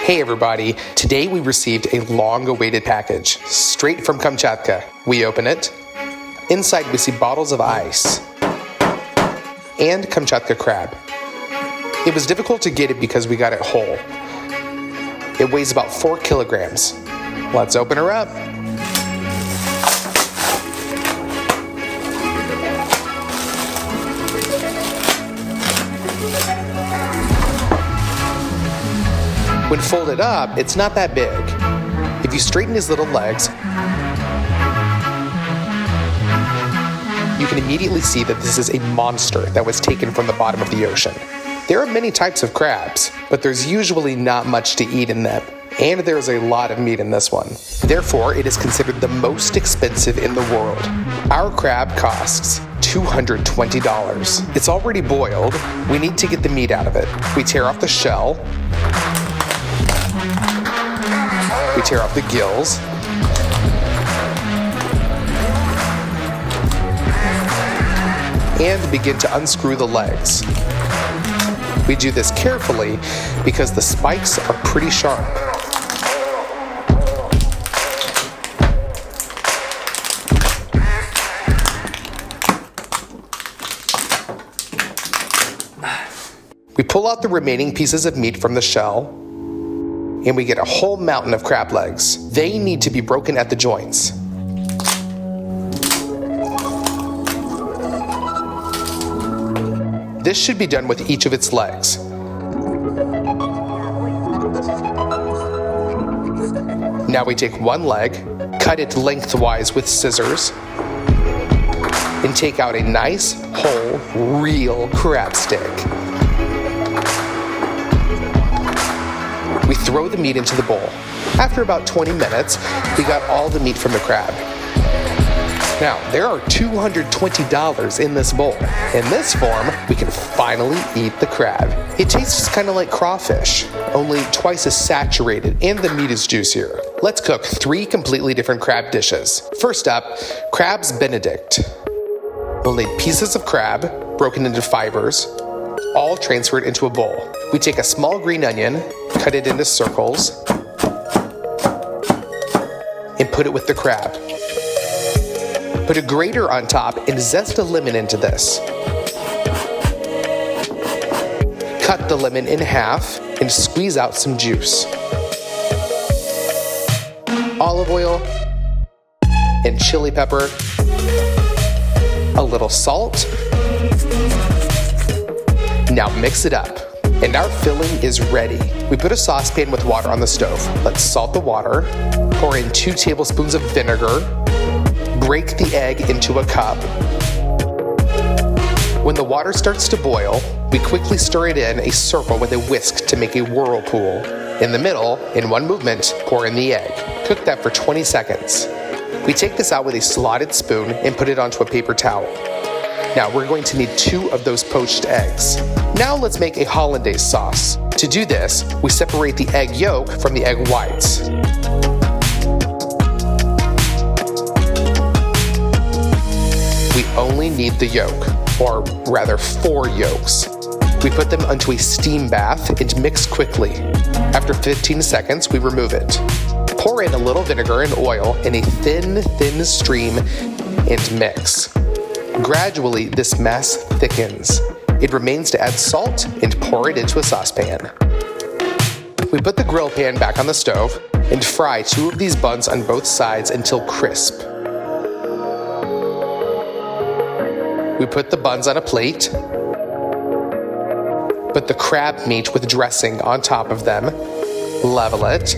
Hey everybody, today we received a long-awaited package, straight from Kamchatka. We open it. Inside we see bottles of ice and Kamchatka crab. It was difficult to get it because we got it whole. It weighs about 4 kilograms. Let's open her up. When folded up, it's not that big. If you straighten his little legs, you can immediately see that this is a monster that was taken from the bottom of the ocean. There are many types of crabs, but there's usually not much to eat in them, and there's a lot of meat in this one. Therefore, it is considered the most expensive in the world. Our crab costs $220. It's already boiled. We need to get the meat out of it. We tear off the shell. We tear off the gills. And begin to unscrew the legs. We do this carefully because the spikes are pretty sharp. We pull out the remaining pieces of meat from the shell, and we get a whole mountain of crab legs. They need to be broken at the joints. This should be done with each of its legs. Now we take one leg, cut it lengthwise with scissors, and take out a nice, whole, real crab stick. We throw the meat into the bowl. After about 20 minutes, we got all the meat from the crab. Now, there are $220 in this bowl. In this form, we can finally eat the crab. It tastes kind of like crawfish, only twice as saturated, and the meat is juicier. Let's cook 3 completely different crab dishes. First up, Crab's Benedict. We'll need pieces of crab, broken into fibers, all transferred into a bowl. We take a small green onion, cut it into circles, and put it with the crab. Put a grater on top and zest a lemon into this. Cut the lemon in half and squeeze out some juice. Olive oil and chili pepper, a little salt. Now mix it up, and our filling is ready. We put a saucepan with water on the stove. Let's salt the water, pour in 2 tablespoons of vinegar, break the egg into a cup. When the water starts to boil, we quickly stir it in a circle with a whisk to make a whirlpool. In the middle, in one movement, pour in the egg. Cook that for 20 seconds. We take this out with a slotted spoon and put it onto a paper towel. Now we're going to need 2 of those poached eggs. Now let's make a hollandaise sauce. To do this, we separate the egg yolk from the egg whites. We only need the yolk, or rather 4 yolks. We put them onto a steam bath and mix quickly. After 15 seconds, we remove it. Pour in a little vinegar and oil in a thin stream and mix. Gradually, this mess thickens. It remains to add salt and pour it into a saucepan. We put the grill pan back on the stove and fry 2 of these buns on both sides until crisp. We put the buns on a plate, put the crab meat with dressing on top of them, level it,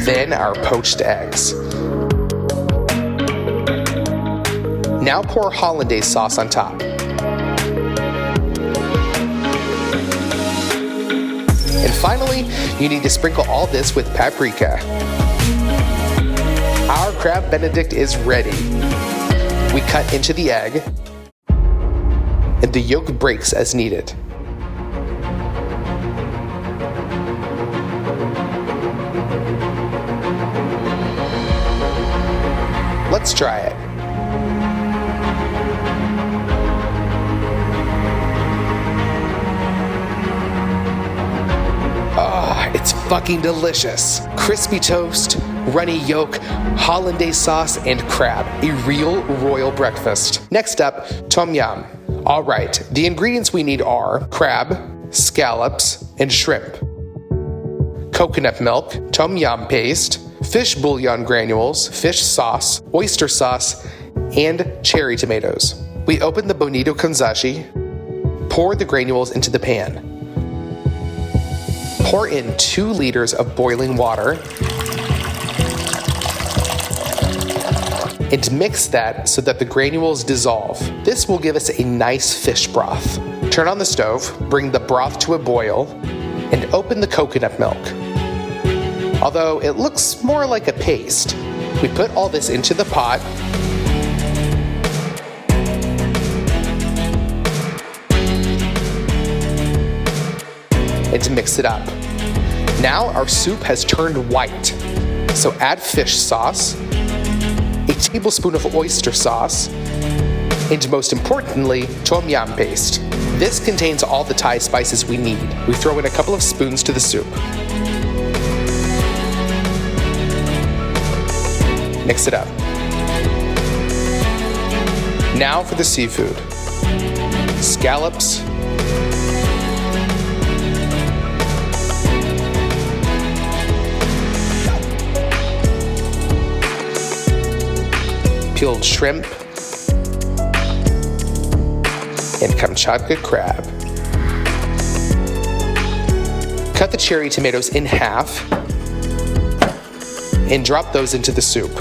then our poached eggs. Now pour hollandaise sauce on top. And finally, you need to sprinkle all this with paprika. Our crab benedict is ready. We cut into the egg, and the yolk breaks as needed. Let's try it. It's fucking delicious. Crispy toast, runny yolk, hollandaise sauce, and crab. A real royal breakfast. Next up, tom yum. Alright, the ingredients we need are crab, scallops, and shrimp. Coconut milk, tom yum paste, fish bouillon granules, fish sauce, oyster sauce, and cherry tomatoes. We open the bonito kanzashi, pour the granules into the pan. Pour in 2 liters of boiling water and mix that so that the granules dissolve. This will give us a nice fish broth. Turn on the stove, bring the broth to a boil, and open the coconut milk. Although it looks more like a paste, we put all this into the pot and to mix it up. Now our soup has turned white, so add fish sauce, a tablespoon of oyster sauce, and most importantly, tom yum paste. This contains all the Thai spices we need. We throw in a couple of spoons to the soup. Mix it up. Now for the seafood. Scallops, peeled shrimp, and Kamchatka crab. Cut the cherry tomatoes in half and drop those into the soup.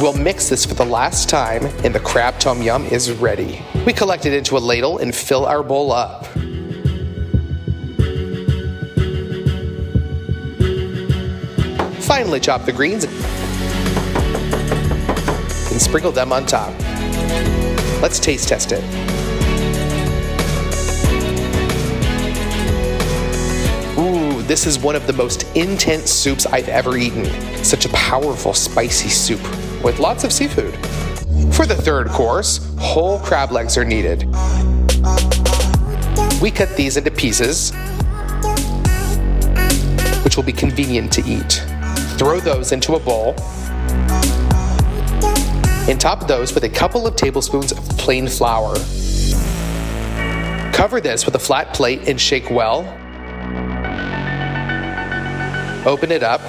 We'll mix this for the last time and the crab tom yum is ready. We collect it into a ladle and fill our bowl up. Finally chop the greens and sprinkle them on top. Let's taste test it. Ooh, this is one of the most intense soups I've ever eaten. Such a powerful, spicy soup with lots of seafood. For the third course, whole crab legs are needed. We cut these into pieces, which will be convenient to eat. Throw those into a bowl and top those with a couple of tablespoons of plain flour. Cover this with a flat plate and shake well. Open it up.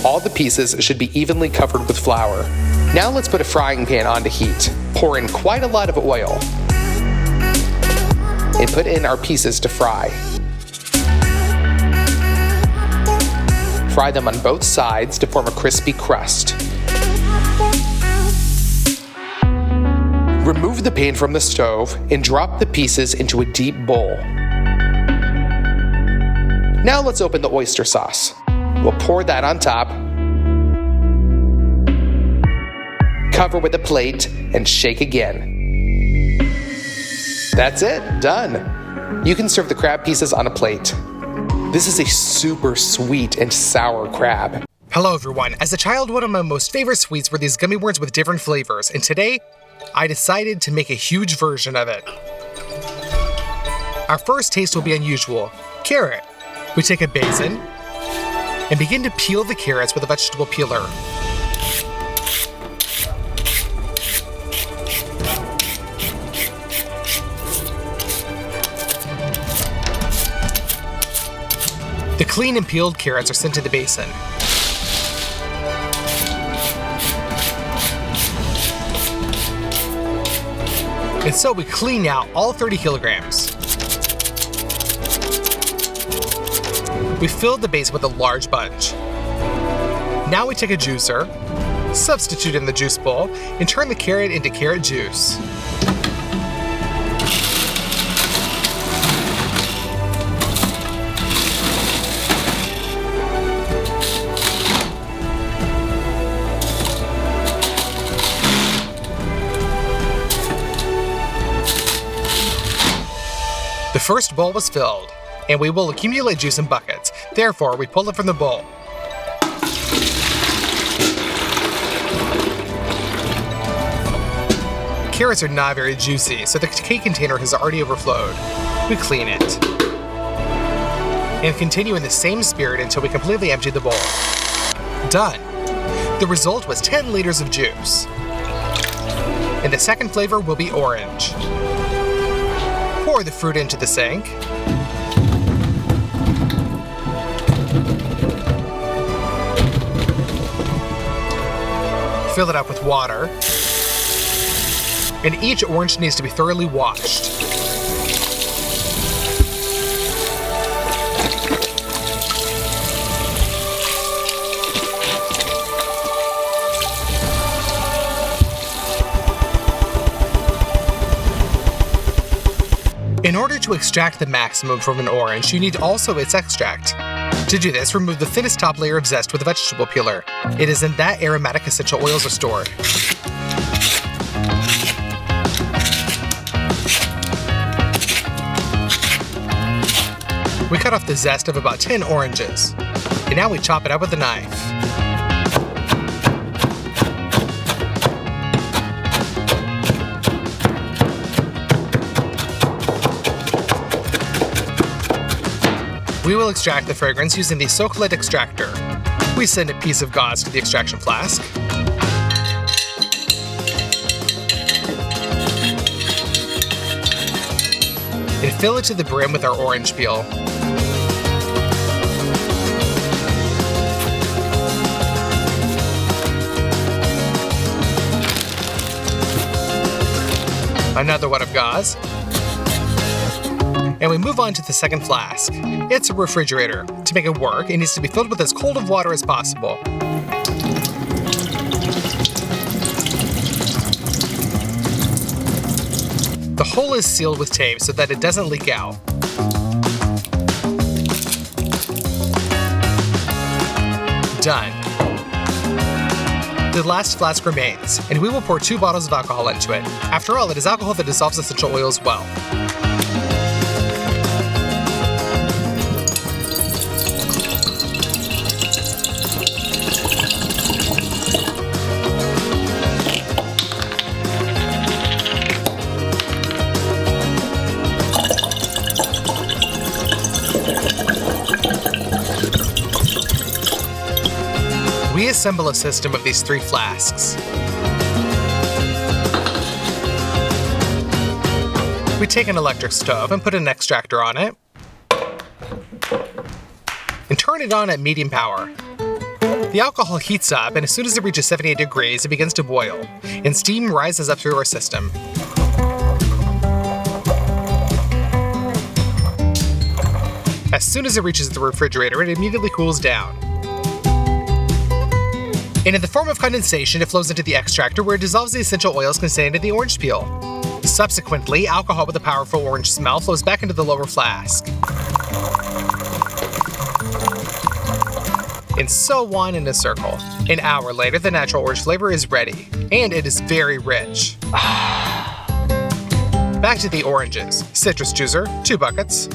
All the pieces should be evenly covered with flour. Now let's put a frying pan on to heat. Pour in quite a lot of oil and put in our pieces to fry. Fry them on both sides to form a crispy crust. Remove the pan from the stove and drop the pieces into a deep bowl. Now let's open the oyster sauce. We'll pour that on top, cover with a plate, and shake again. That's it, done. You can serve the crab pieces on a plate. This is a super sweet and sour crab. Hello everyone. As a child, one of my most favorite sweets were these gummy worms with different flavors, and today, I decided to make a huge version of it. Our first taste will be unusual. Carrot. We take a basin and begin to peel the carrots with a vegetable peeler. The clean and peeled carrots are sent to the basin. And so we clean out all 30 kilograms. We filled the base with a large bunch. Now we take a juicer, substitute in the juice bowl, and turn the carrot into carrot juice. The first bowl was filled, and we will accumulate juice in buckets. Therefore, we pull it from the bowl. Carrots are not very juicy, so the cake container has already overflowed. We clean it. and continue in the same spirit until we completely empty the bowl. Done! The result was 10 liters of juice. And the second flavor will be orange. Pour the fruit into the sink. Fill it up with water. And each orange needs to be thoroughly washed. In order to extract the maximum from an orange, you need also its extract. To do this, remove the thinnest top layer of zest with a vegetable peeler. It is in that aromatic essential oils are stored. We cut off the zest of about 10 oranges. And now we chop it up with a knife. We will extract the fragrance using the Soaklet extractor. We send a piece of gauze to the extraction flask. And fill it to the brim with our orange peel. Another one of gauze. And we move on to the second flask. It's a refrigerator. To make it work, it needs to be filled with as cold of water as possible. The hole is sealed with tape so that it doesn't leak out. Done. The last flask remains, and we will pour 2 bottles of alcohol into it. After all, it is alcohol that dissolves essential oils well. We assemble a system of these 3 flasks. We take an electric stove and put an extractor on it, and turn it on at medium power. The alcohol heats up, and as soon as it reaches 78 degrees, it begins to boil, and steam rises up through our system. As soon as it reaches the refrigerator, it immediately cools down. And in the form of condensation, it flows into the extractor where it dissolves the essential oils contained in the orange peel. Subsequently, alcohol with a powerful orange smell flows back into the lower flask. And so on in a circle. An hour later, the natural orange flavor is ready, and it is very rich. Back to the oranges. Citrus juicer, 2 buckets.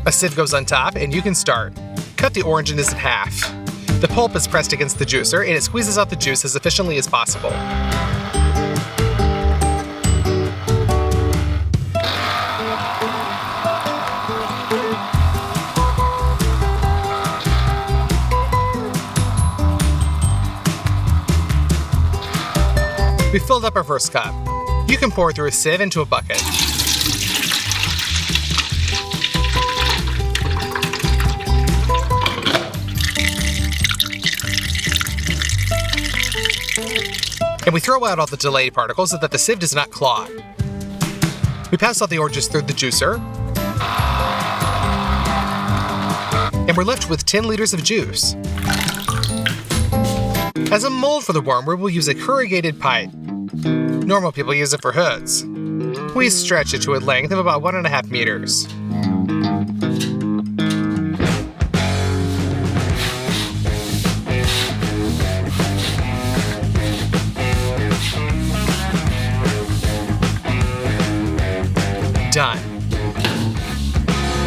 A sieve goes on top, and you can start. Cut the oranges in half. The pulp is pressed against the juicer, and it squeezes out the juice as efficiently as possible. We filled up our first cup. You can pour through a sieve into a bucket. And we throw out all the delayed particles so that the sieve does not clog. We pass all the oranges through the juicer. And we're left with 10 liters of juice. As a mold for the worm, we will use a corrugated pipe. Normal people use it for hoods. We stretch it to a length of about 1.5 meters. Done.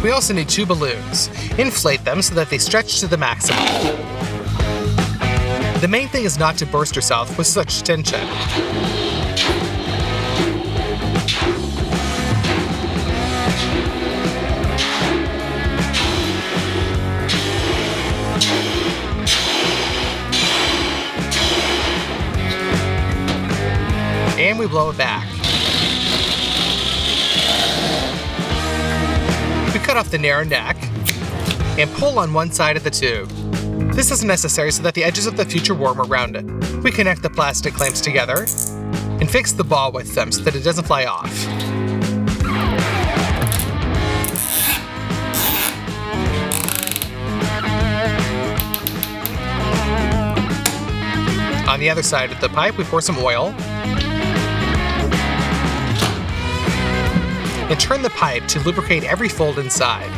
We also need 2 balloons. Inflate them so that they stretch to the maximum. The main thing is not to burst yourself with such tension. and we blow it back. We cut off the narrow neck and pull on one side of the tube. This is necessary so that the edges of the future worm are rounded. We connect the plastic clamps together and fix the ball with them so that it doesn't fly off. On the other side of the pipe, we pour some oil and turn the pipe to lubricate every fold inside.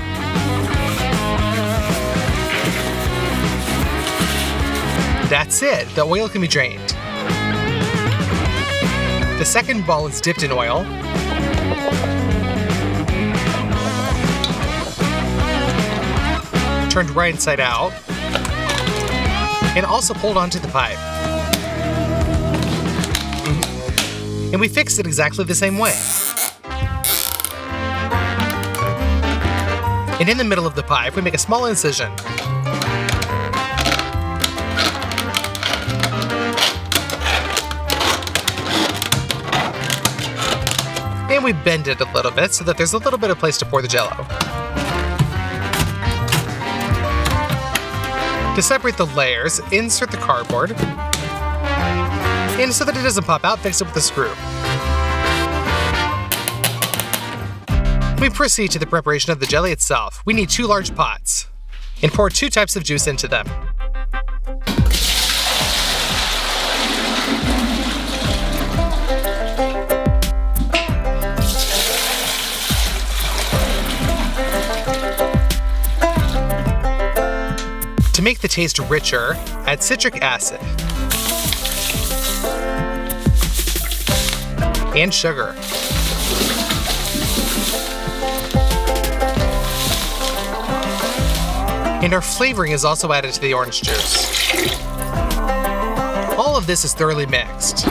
That's it, the oil can be drained. The second ball is dipped in oil. Turned right side out, and also pulled onto the pipe. And we fixed it exactly the same way. And in the middle of the pipe, we make a small incision. And we bend it a little bit so that there's a little bit of place to pour the Jell-O. To separate the layers, insert the cardboard. And so that it doesn't pop out, fix it with a screw. We proceed to the preparation of the jelly itself. We need 2 large pots and pour 2 types of juice into them. To make the taste richer, add citric acid and sugar. And our flavoring is also added to the orange juice. All of this is thoroughly mixed.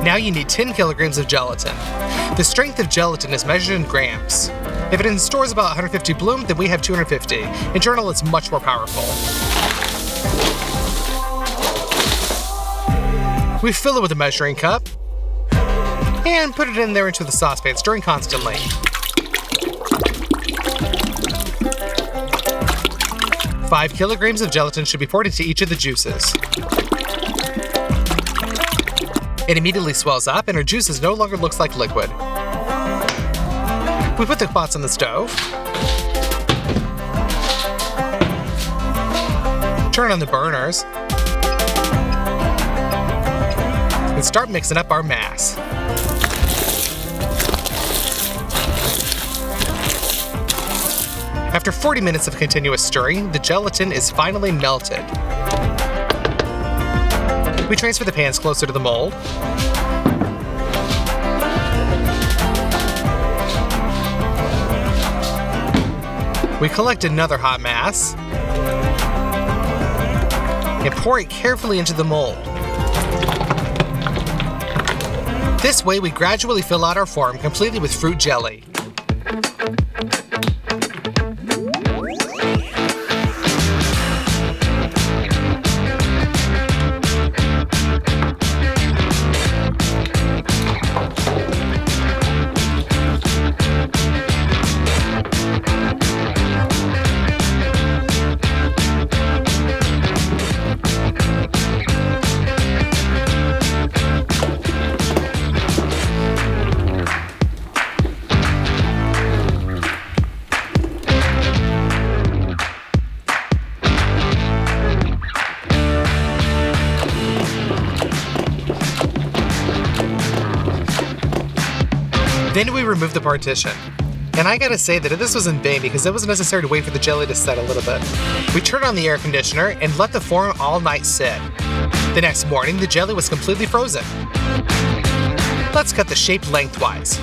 Now you need 10 kilograms of gelatin. The strength of gelatin is measured in grams. If it in store is about 150 bloom, then we have 250. In journal, it's much more powerful. We fill it with a measuring cup and put it in there into the saucepan, stirring constantly. Five kilograms of gelatin should be poured into each of the juices. It immediately swells up and our juices no longer looks like liquid. We put the pots on the stove. Turn on the burners. And start mixing up our mass. After 40 minutes of continuous stirring, the gelatin is finally melted. We transfer the pans closer to the mold. We collect another hot mass and pour it carefully into the mold. This way, we gradually fill out our form completely with fruit jelly. Then we remove the partition. And I gotta say that this was in vain because it was necessary to wait for the jelly to set a little bit. We turned on the air conditioner and let the form all night sit. The next morning, the jelly was completely frozen. Let's cut the shape lengthwise.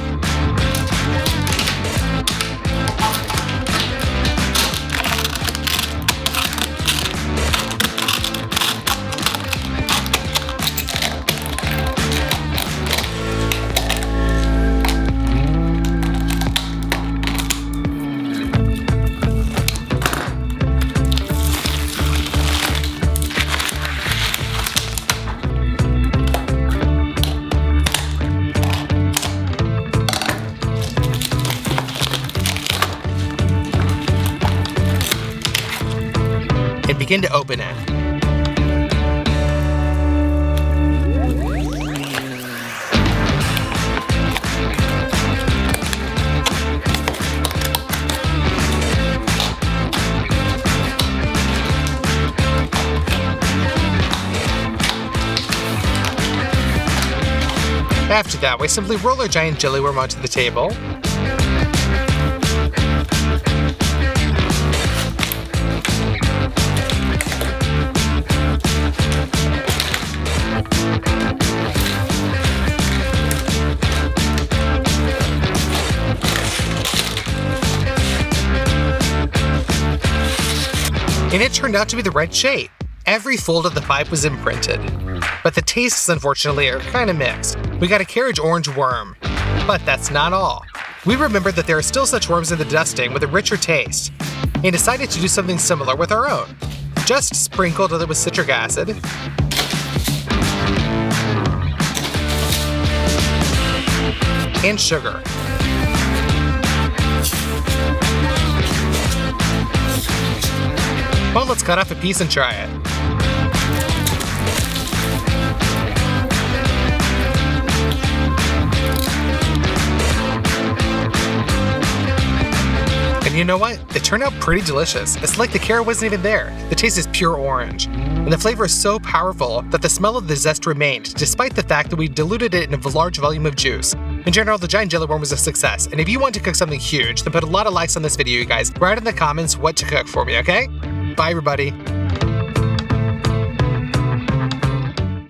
begin to open it. After that, we simply roll our giant jelly worm onto the table. And it turned out to be the right shape. Every fold of the pipe was imprinted. But the tastes, unfortunately, are kinda mixed. We got a carriage orange worm. But that's not all. We remembered that there are still such worms in the dusting with a richer taste, and decided to do something similar with our own. Just sprinkled it with citric acid, and sugar. Well, let's cut off a piece and try it. And you know what? It turned out pretty delicious. It's like the carrot wasn't even there. The taste is pure orange. And the flavor is so powerful that the smell of the zest remained, despite the fact that we diluted it in a large volume of juice. In general, the giant jelly worm was a success, and if you want to cook something huge, then put a lot of likes on this video, you guys. Write in the comments what to cook for me, okay? Bye, everybody.